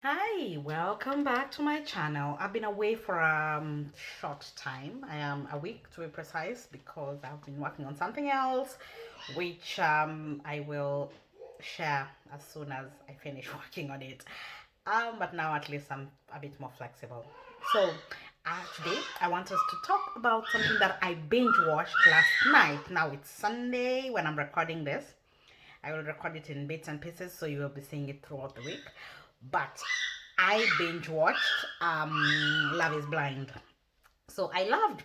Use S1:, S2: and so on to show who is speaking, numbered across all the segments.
S1: Hi, welcome back to my channel. I've been away for a short time. I am a week to be precise because I've been working on something else, which I will share as soon as I finish working on it. But now at least I'm a bit more flexible. So today I want us to talk about something that I binge watched last night. Now it's Sunday when I'm recording this. I will record it in bits and pieces, so you will be seeing it throughout the week. But I binge watched Love is Blind. So I loved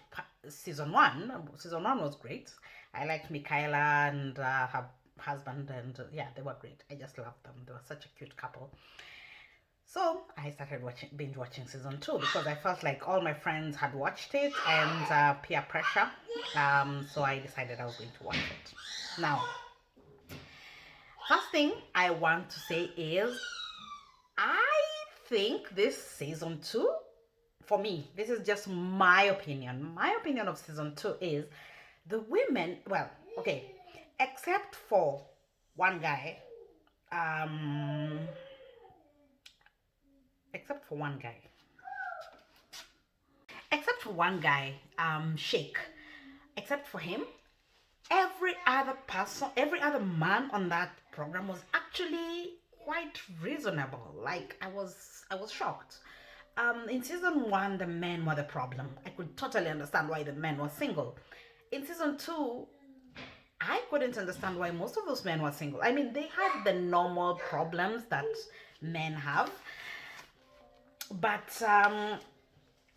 S1: season one. Season one was great. I liked Michaela and her husband, and yeah, they were great. I just loved them. They were such a cute couple. So I started binge watching season two because I felt like all my friends had watched it and peer pressure. So I decided I was going to watch it. Now, first thing I want to say is I think this season two, for me, this is just my opinion. My opinion of season two is the women, well, okay, except for one guy, um, except for one guy, except for one guy, Sheikh, except for him, every other person, every other man on that program was actually quite reasonable. Like I was shocked. In season one, the men were the problem. I could totally understand why the men were single. In season two, I couldn't understand why most of those men were single. I mean, they had the normal problems that men have, but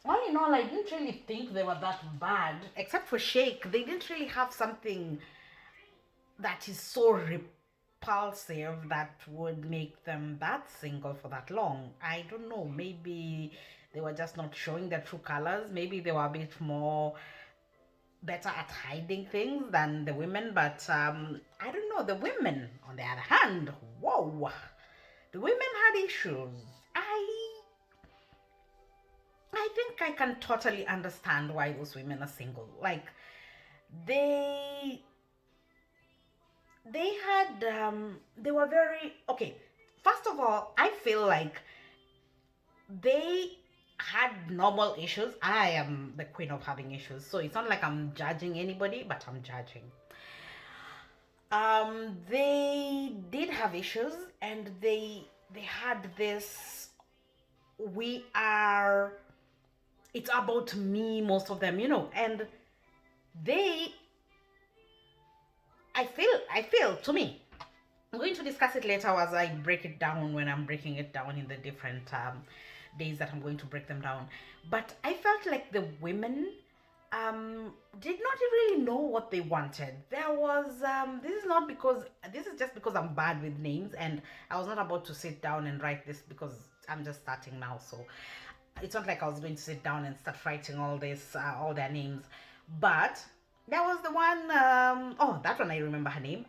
S1: all in all, I didn't really think they were that bad. Except for Sheikh, they didn't really have something that is so repulsive that would make them that single for that long. I don't know. Maybe they were just not showing their true colors. Maybe they were a bit more better at hiding things than the women. But I don't know. The women, on the other hand, whoa, the women had issues. I think I can totally understand why those women are single. Like they they had they were very okay. First of all, I feel like they had normal issues. I am the queen of having issues, so it's not like I'm judging anybody, but I'm judging. They did have issues, and they had this. We are. It's about me, most of them, and they. I feel to me. I'm going to discuss it later as I break it down when I'm breaking it down in the different days that I'm going to break them down. But I felt like the women did not really know what they wanted. There was this is just because I'm bad with names, and I was not about to sit down and write this because I'm just starting now. So it's not like I was going to sit down and start writing all their names. But there was the one, oh, that one I remember her name.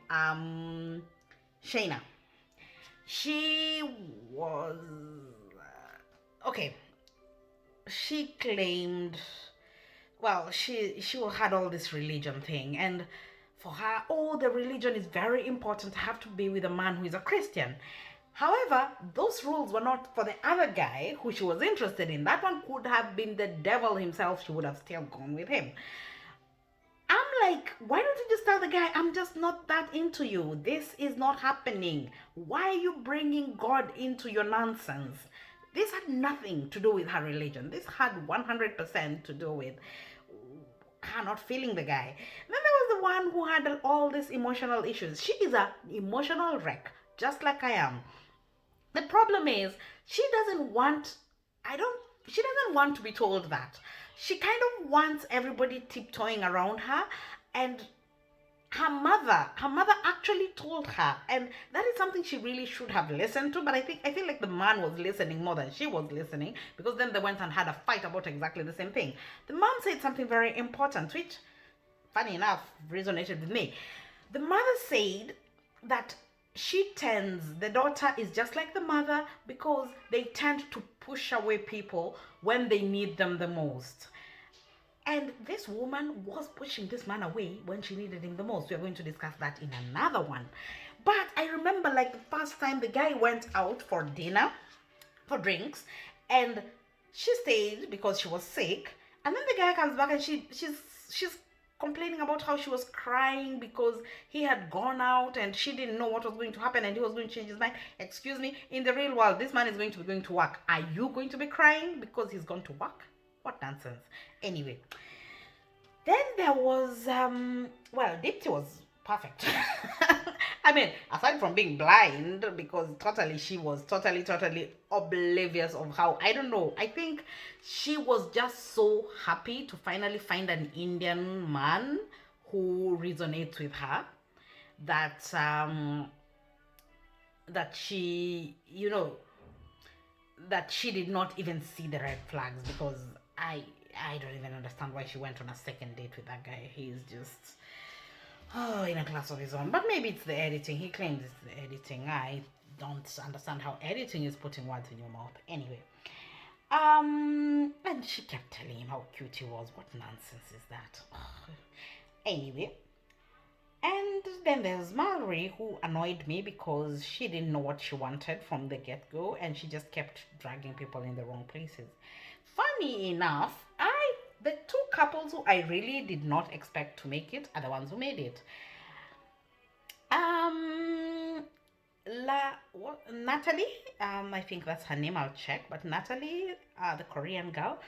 S1: Shayna. She was okay. She claimed, well, she had all this religion thing, and for her, oh, the religion is very important. I have to be with a man who is a Christian. However, those rules were not for the other guy who she was interested in. That one could have been the devil himself. She would have still gone with him. I'm like, why don't you just tell the guy, I'm just not that into you? This is not happening. Why are you bringing God into your nonsense? This had nothing to do with her religion. This had 100% to do with her not feeling the guy. Then there was the one who had all these emotional issues. She is an emotional wreck, just like I am. The problem is she doesn't want, I don't, she doesn't want to be told that. She kind of wants everybody tiptoeing around her, and her mother actually told her, and that is something she really should have listened to. But I feel like the man was listening more than she was listening, because then they went and had a fight about exactly the same thing. The mom said something very important, which funny enough resonated with me. The mother said that the daughter is just like the mother because they tend to push away people when they need them the most. And this woman was pushing this man away when she needed him the most. We are going to discuss that in another one. But I remember, like, the first time the guy went out for dinner, for drinks, and she stayed because she was sick. And then the guy comes back and she's complaining about how she was crying because he had gone out and she didn't know what was going to happen and he was going to change his mind. Excuse me, in the real world, this man is going to be going to work. Are you going to be crying because he's gone to work? What nonsense. Anyway, then there was well, Dipti was perfect. I mean, aside from being blind, because totally she was totally oblivious of how, I don't know. I think she was just so happy to finally find an Indian man who resonates with her, that that she, that she did not even see the red flags, because I don't even understand why she went on a second date with that guy. He's just in a class of his own. But maybe it's the editing. He claims it's the editing. I don't understand how editing is putting words in your mouth. Anyway. And she kept telling him how cute he was. What nonsense is that? Anyway. And then there's Mallory, who annoyed me because she didn't know what she wanted from the get-go, and she just kept dragging people in the wrong places. Funny enough, the two couples who I really did not expect to make it are the ones who made it. Natalie, I think that's her name, I'll check, but Natalie, the Korean girl,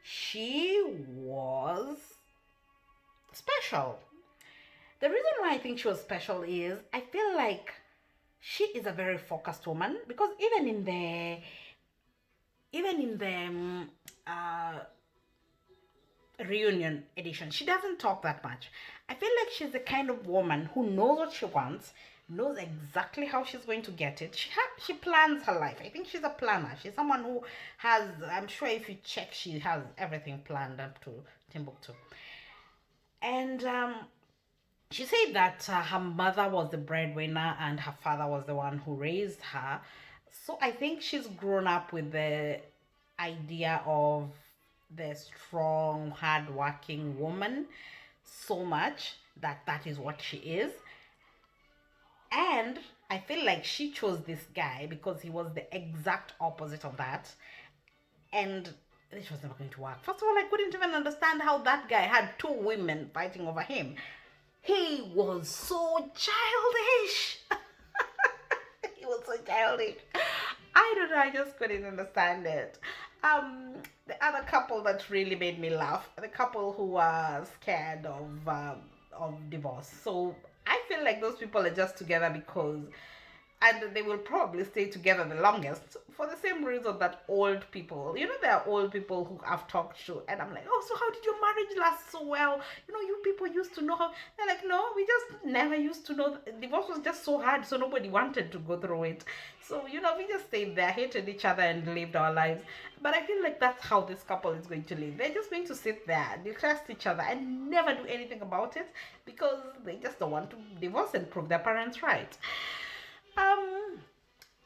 S1: she was special. The reason why I think she was special is I feel like she is a very focused woman, because even in the reunion edition, she doesn't talk that much. I feel like she's the kind of woman who knows what she wants, knows exactly how she's going to get it. She plans her life. I think she's a planner. She's someone who has, I'm sure if you check, she has everything planned up to Timbuktu. And she said that her mother was the breadwinner and her father was the one who raised her. So I think she's grown up with the idea of the strong, hardworking woman so much that that is what she is. And I feel like she chose this guy because he was the exact opposite of that. And this was never going to work. First of all, I couldn't even understand how that guy had two women fighting over him. He was so childish. He was so childish. I don't know, I just couldn't understand it. The other couple that really made me laugh, the couple who were scared of divorce. So I feel like those people are just together because, and they will probably stay together the longest for the same reason that old people, there are old people who I've talked to, and I'm like, oh, so how did your marriage last so well? You people used to know how. They're like, no, we just never used to know. Divorce was just so hard, so nobody wanted to go through it. So, we just stayed there, hated each other, and lived our lives. But I feel like that's how this couple is going to live. They're just going to sit there, detest each other, and never do anything about it because they just don't want to divorce and prove their parents right.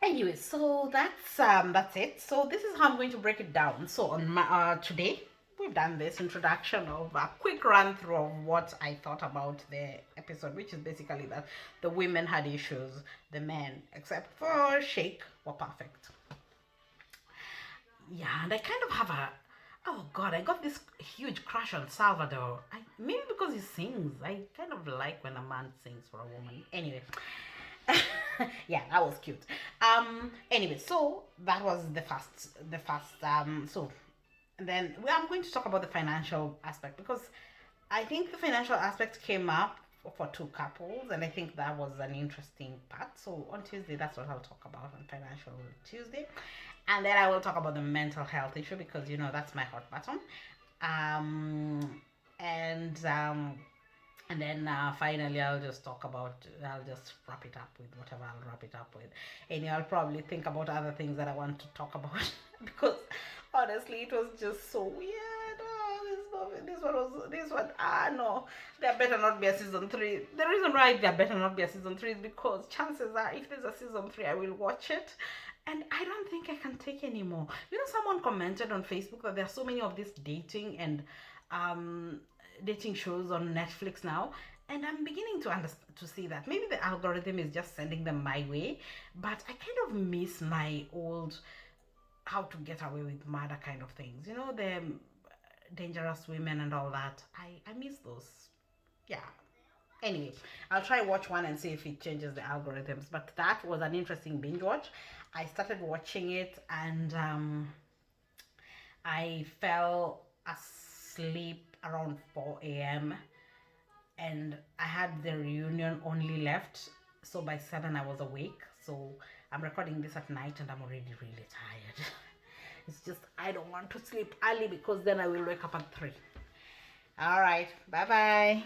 S1: Anyway, so that's it. So this is how I'm going to break it down. So on my today we've done this introduction of a quick run through of what I thought about the episode, which is basically that the women had issues, the men, except for Sheikh, were perfect. Yeah, and I kind of have oh god, I got this huge crush on Salvador. Maybe because he sings. I kind of like when a man sings for a woman. Anyway. Yeah, that was cute. Anyway, so that was the first so, and then I'm going to talk about the financial aspect, because I think the financial aspect came up for two couples, and I think that was an interesting part. So on Tuesday, that's what I'll talk about on Financial Tuesday, and then I will talk about the mental health issue, because that's my hot button. And then finally, I'll just wrap it up with whatever I'll wrap it up with. And I'll probably think about other things that I want to talk about because honestly, it was just so weird. No, there better not be a season 3. The reason why there better not be a season 3 is because chances are, if there's a season 3, I will watch it. And I don't think I can take anymore. Someone commented on Facebook that there are so many of these dating and dating shows on Netflix now, and I'm beginning to see that maybe the algorithm is just sending them my way, but I kind of miss my old how to get away with murder kind of things. You know, the dangerous women and all that. I miss those. Yeah. Anyway, I'll try watch one and see if it changes the algorithms. But that was an interesting binge watch. I started watching it and I fell asleep around 4 a.m. and I had the reunion only left. So by 7 I was awake. So I'm recording this at night and I'm already really tired. It's just I don't want to sleep early because then I will wake up at 3. All right. Bye bye.